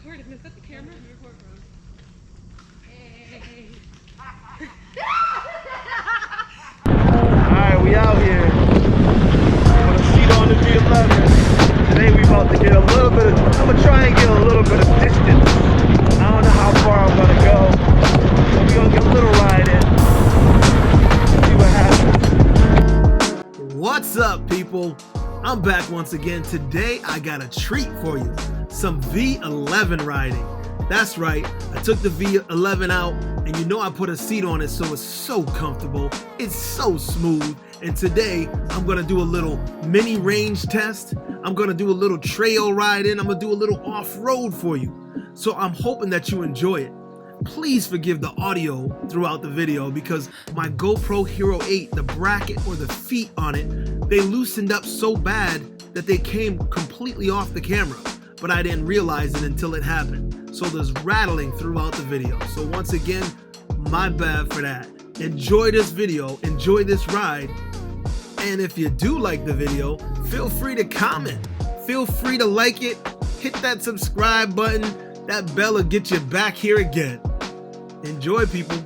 recording. Is that the camera? Hey. Alright, we out here. Put a seat on the V11. Today we about to get a little bit of, I'm gonna try and get a little bit of distance. I don't know how far I'm gonna go. So we're gonna get a little ride in. See what happens. What's up, people? I'm back once again. Today I got a treat for you. Some V11 riding. That's right, I took the V11 out, and you know I put a seat on it, so it's so comfortable, it's so smooth. And today, I'm gonna do a little mini range test. I'm gonna do a little trail riding. I'm gonna do a little off-road for you. So I'm hoping that you enjoy it. Please forgive the audio throughout the video because my GoPro Hero 8, the bracket or the feet on it, they loosened up so bad that they came completely off the camera. But I didn't realize it until it happened. So there's rattling throughout the video. So once again, my bad for that. Enjoy this video, enjoy this ride. And if you do like the video, feel free to comment. Feel free to like it, hit that subscribe button. That bell will get you back here again. Enjoy, people.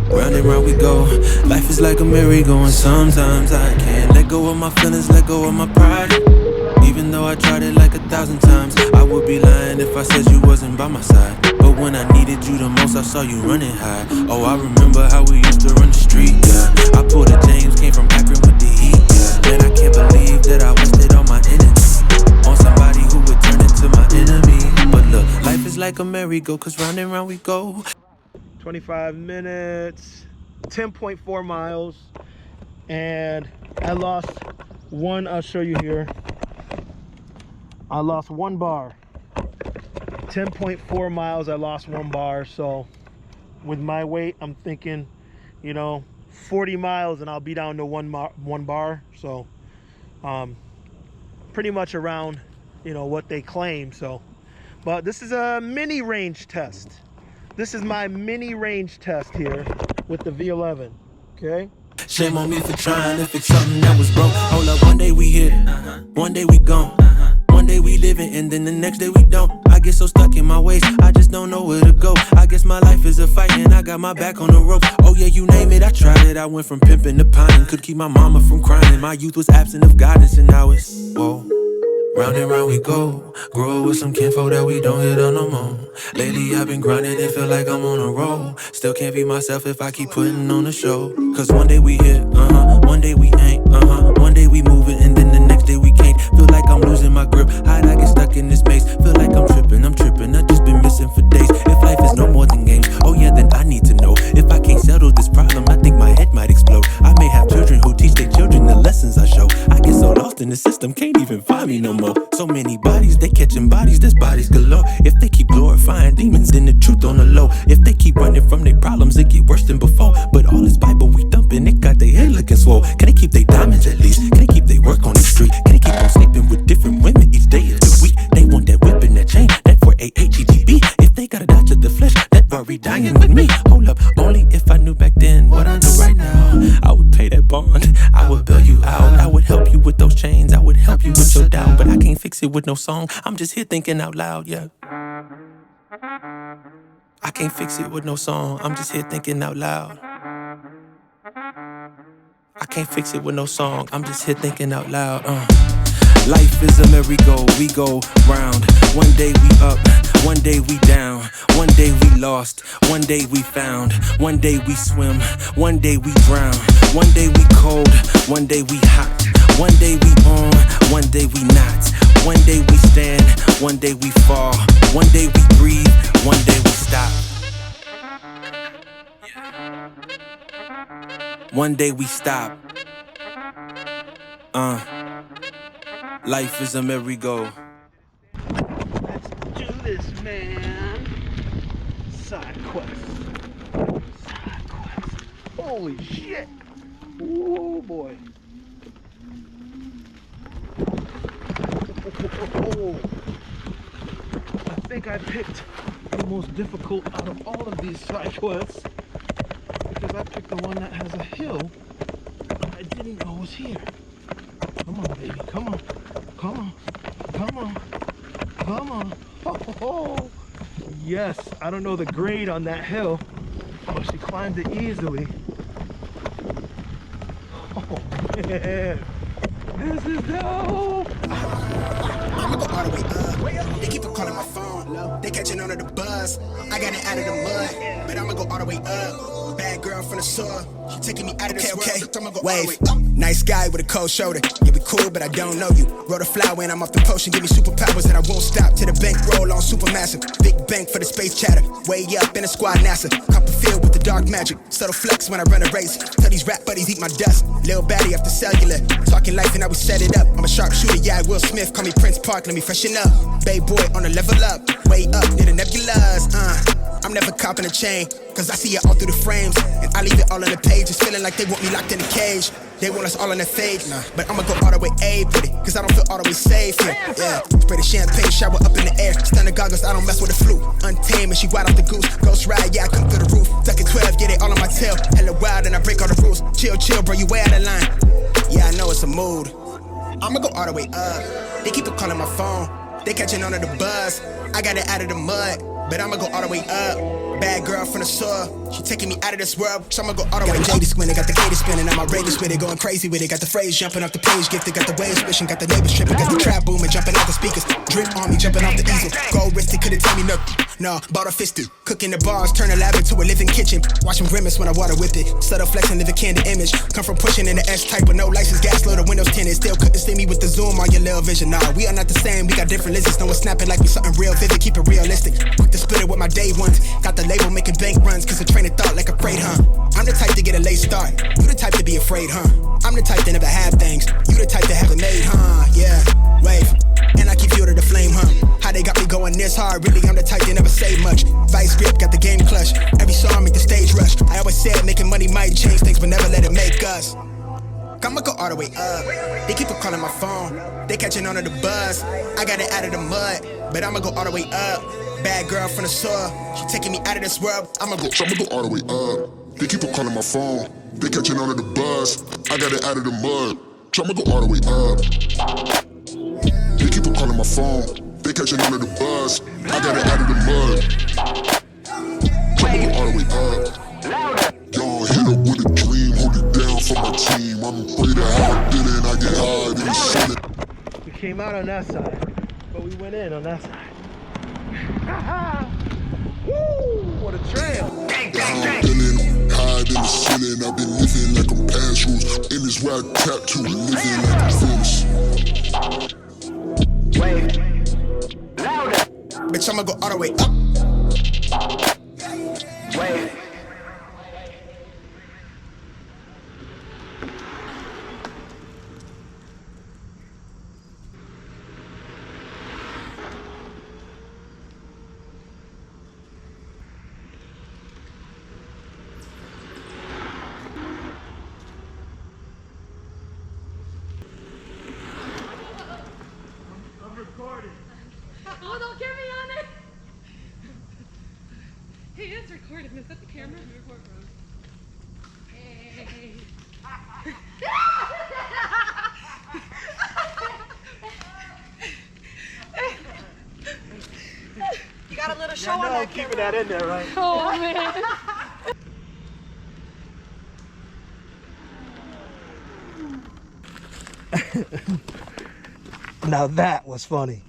Round and round we go. Life is like a merry-go, and sometimes I can't let go of my feelings, let go of my pride. Even though I tried it like 1,000 times, I would be lying if I said you wasn't by my side. But when I needed you the most, I saw you running high. Oh, I remember how we used to run the street, yeah. I pulled a James, came from Akron with the heat, yeah. Man, I can't believe that I wasted all my energy on somebody who would turn into my enemy. But look, life is like a merry-go, cause round and round we go. 25 minutes, 10.4 miles, and I lost one. I'll show you here. I lost 1 bar. 10.4 miles, I lost 1 bar. So with my weight, I'm thinking, 40 miles and I'll be down to one bar. So pretty much around, what they claim. So, but this is a mini range test. This is my mini range test here with the V11, okay? Shame on me for trying to fix something that was broke. Hold up, one day we here, one day we gone. One day we living and then the next day we don't. I get so stuck in my ways, I just don't know where to go. I guess my life is a fight and I got my back on the rope. Oh yeah, you name it, I tried it. I went from pimping to pining, could keep my mama from crying. My youth was absent of guidance and now it's, whoa. Round and round we go, grow with some kinfolk that we don't hit on no more. Lately I've been grinding and feel like I'm on a roll. Still can't be myself if I keep putting on a show. Cause one day we here, one day we ain't, one day we moving and then the next day we can't. Feel like I'm losing my grip, how'd I get stuck in this maze? Feel like I'm tripping, I just been missing for days. If life is no more than games, oh yeah, then I need to know. If I can't settle this problem, I think my head might explode. I may have children who teach their children the lessons I show. I get so lost in the system, can't even find me no more. So many bodies, they catching bodies, there's bodies galore. If they keep glorifying demons, then the truth on the low. If they keep running from their problems, it get worse than before. But all this Bible we dumping, it got their head looking swole. Can they keep their diamonds at least? Can they keep their work on the street? Can they keep on sleeping with different women each day of the week? They want that whip and that chain, that 488 If they gotta die to the flesh, that worry dying with me. Hold up, only if I knew back then what I know right now. I would pay that bond, I would bail you out. I would help you with those chains, I would help you with your doubt. But I can't fix it with no song, I'm just here thinking out loud, yeah. I can't fix it with no song, I'm just here thinking out loud. I can't fix it with no song, I'm just here thinking out loud. Life is a merry-go, we go round. One day we up, one day we down. One day we lost, one day we found. One day we swim, one day we drown. One day we cold, one day we hot. One day we on, one day we not. One day we stand, one day we fall. One day we breathe, one day we stop. One day we stop. Life is a merry-go. Let's do this, man. Side quest. Side quest. Holy shit. Oh boy. Oh. I think I picked the most difficult out of all of these side quests because I picked the one that has a hill I didn't know was here. Come on, baby. Come on. Come on. Come on. Come on. Oh. Yes. I don't know the grade on that hill. Oh, she climbed it easily. Oh, man. This is dope. I'ma go all the way up. They keep on calling my phone. They catching on to the buzz. I got it out of the mud, but I'ma go all the way up. Bad girl from the soil. She taking me out of this world. I'ma go all the way up. Nice guy with a cold shoulder. Yeah, we cool, but I don't know you. Roll the flower and I'm off the potion. Give me superpowers and I won't stop. To the bank roll on supermassive. Big bank for the space chatter. Way up in a squad NASA. Copperfield with the dark magic. Subtle flex when I run a race. Tell these rap buddies eat my dust. Lil baddie after cellular. Talking life and how we set it up. I'm a sharpshooter, yeah, Will Smith. Call me Prince Park, let me freshen up. Bay boy on a level up. Way up near the nebulas. I'm never copping a chain, cause I see it all through the frames. And I leave it all on the page, it's feeling like they want me locked in a cage. They want us all on their fade, but I'ma go all the way A with it, cause I don't feel all the way safe here. Yeah, spray the champagne, shower up in the air. Stunner goggles, I don't mess with the flu. Untamed and she wild off the goose. Ghost ride, yeah, I come through the roof. Ducking 12, get it all on my tail. Hella wild and I break all the rules. Chill, chill, bro, you way out of line. Yeah, I know it's a mood. I'ma go all the way up. They keep on calling my phone. They catching on to the buzz. I got it out of the mud, but I'ma go all the way up. Bad girl from the soil, she taking me out of this world, so I'ma go all the way up. Got the squinting, got the gator spinning, I'm outrageous with it, going crazy with it. Got the phrase jumping off the page, gifted, got the waves swishing, got the neighbors tripping, got the trap booming, jumping out the speakers. Drip on me, jumping off the easel. Gold wristed, couldn't tell me nothing. No, bought a fisted. Cooking the bars, turn a lab into a living kitchen. Watching grimace when I water whip it. Subtle flexing, live a candid image. Come from pushing in the S-type with no license, gas load, the windows tinted. Still couldn't see me with the zoom on your little vision. Nah, we are not the same, we got different lenses. No one snapping like we something real vivid, keep it realistic. Quick to split it with my day ones. Got the label making bank runs, cause a train of thought like a freight, huh? I'm the type to get a late start. You the type to be afraid, huh? I'm the type to never have things. You the type to have it made, huh? Yeah, wave. And I keep fuel to the flame, huh? How they got me going this hard, really I'm the type to never say much. Vice grip, got the game clutch. Every song make the stage rush. I always said making money might change things, but never let it make us. I'ma go all the way up. They keep on calling my phone. They catching on to the buzz. I got it out of the mud, but I'ma go all the way up. Bad girl from the soil, she taking me out of this world. I'ma go all the way up. They keep on calling my phone. They catching on to the buzz. I got it out of the mud. I'ma go all the way up. They keep on calling my phone. They catching on to the buzz. I got it out of the mud. I'ma go all the way up. Y'all hit up with a dream, hold it down for my team. I'm afraid of how I did it and I get hard in the center. We came out on that side, but we went in on that side. Woo! What a trail! I'm feeling high in the ceiling. I've been living like I'm past rules. In this ride tattoo, living like I'm famous. Wait, louder. Bitch, I'ma go all the way up. Wait. Oh, don't get me on it! Hey, it's recording. Is that the camera? Hey. You got a little show on that keeping that in there, right? Oh man. Now that was funny.